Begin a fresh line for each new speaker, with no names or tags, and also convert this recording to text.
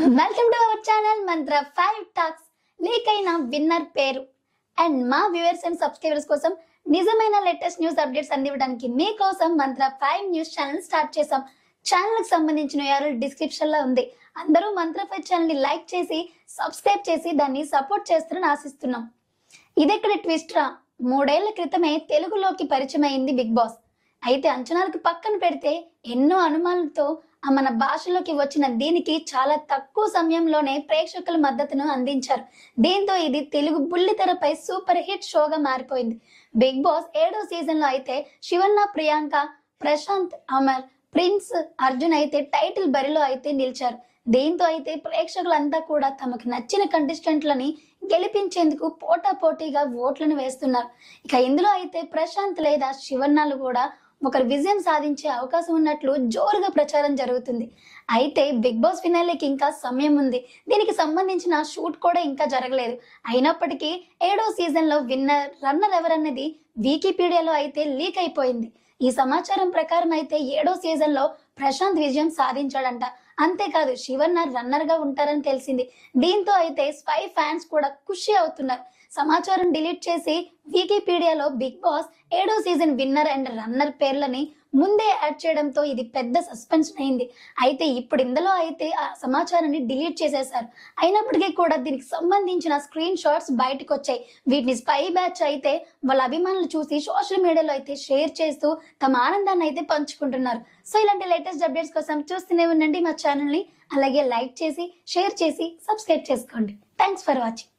Welcome to our channel Mantra 5 talks. Leak అయిన winner పేరు and మా వ్యూవర్స్ అండ్ సబ్స్క్రైబర్స్ కోసం నిజమైన లేటెస్ట్ న్యూస్ అప్డేట్స్ అందివ్వడానికి మీకోసం మంత్ర 5 న్యూస్ ఛానల్ స్టార్ట్ చేసాం. ఛానల్ కి సంబంధించిన వివరాలు డిస్క్రిప్షన్ లో ఉంది. అందరూ మంత్ర 5 ఛానల్ ని లైక్ చేసి సబ్స్క్రైబ్ చేసి దాన్ని సపోర్ట్ చేస్తారని ఆశిస్తున్నాం. ఇదెక్కడ ట్విస్ట్ రా, 3 ఏళ్ల క్రితమే తెలుగులోకి పరిచయం అయింది బిగ్ బాస్. అయితే అంచనాలకు పక్కన పెడితే ఎన్నో అనుమానాలతో మన భాషలోకి వచ్చిన దీనికి చాలా తక్కువ సమయంలోనే ప్రేక్షకుల మద్దతును అందించారు. దీంతో ఇది తెలుగు బుల్లితెరపై సూపర్ హిట్ షోగా మారిపోయింది. బిగ్ బాస్ 7వ సీజన్ లో అయితే శివన్న, ప్రియాంక, ప్రశాంత్, అమర్, ప్రిన్స్, అర్జున్ అయితే టైటిల్ బరిలో అయితే నిలిచారు. దీంతో అయితే ప్రేక్షకులంతా కూడా తమకు నచ్చిన కంటెస్టెంట్లని గెలిపించేందుకు పోటాపోటీగా ఓట్లను వేస్తున్నారు. ఇక ఇందులో అయితే ప్రశాంత్ లేదా శివన్నాలు కూడా ఒకరు విజయం సాధించే అవకాశం ఉన్నట్లు జోరుగా ప్రచారం జరుగుతుంది. అయితే బిగ్ బాస్ ఫినాలేకి ఇంకా సమయం ఉంది. దీనికి సంబంధించిన షూట్ కూడా ఇంకా జరగలేదు. అయినప్పటికీ 7వ సీజన్ లో రన్నర్ ఎవరన్నది వికీపీడియాలో అయితే లీక్ అయిపోయింది. ఈ సమాచారం ప్రకారం అయితే 7వ సీజన్ లో ప్రశాంత్ విజయం సాధించాడంట. అంతేకాదు శివన్న రన్నర్ గా ఉంటారని తెలిసింది. దీంతో అయితే స్పై ఫ్యాన్స్ కూడా ఖుషి అవుతున్నారు. సమాచారం డిలీట్ చేసి వికీపీడియాలో బిగ్ బాస్ 7వ సీజన్ విన్నర్ అండ్ రన్నర్ పేర్లని ముందే యాడ్ చేయడంతో ఇది పెద్ద సస్పెన్స్ అయింది. అయితే ఇప్పుడు ఇందులో అయితే ఆ సమాచారాన్ని డిలీట్ చేసేశారు. అయినప్పటికీ కూడా దీనికి సంబంధించిన స్క్రీన్ షాట్స్ బయటకు వచ్చాయి. వీటిని స్పై బ్యాచ్ అయితే వాళ్ళ అభిమానులు చూసి సోషల్ మీడియాలో అయితే షేర్ చేస్తూ తమ ఆనందాన్ని అయితే పంచుకుంటున్నారు. సో ఇలాంటి లేటెస్ట్ అప్డేట్స్ కోసం చూస్తూనే ఉండండి మా ఛానల్ని. అలాగే లైక్ చేసి షేర్ చేసి సబ్స్క్రైబ్ చేసుకోండి. Thanks for watching.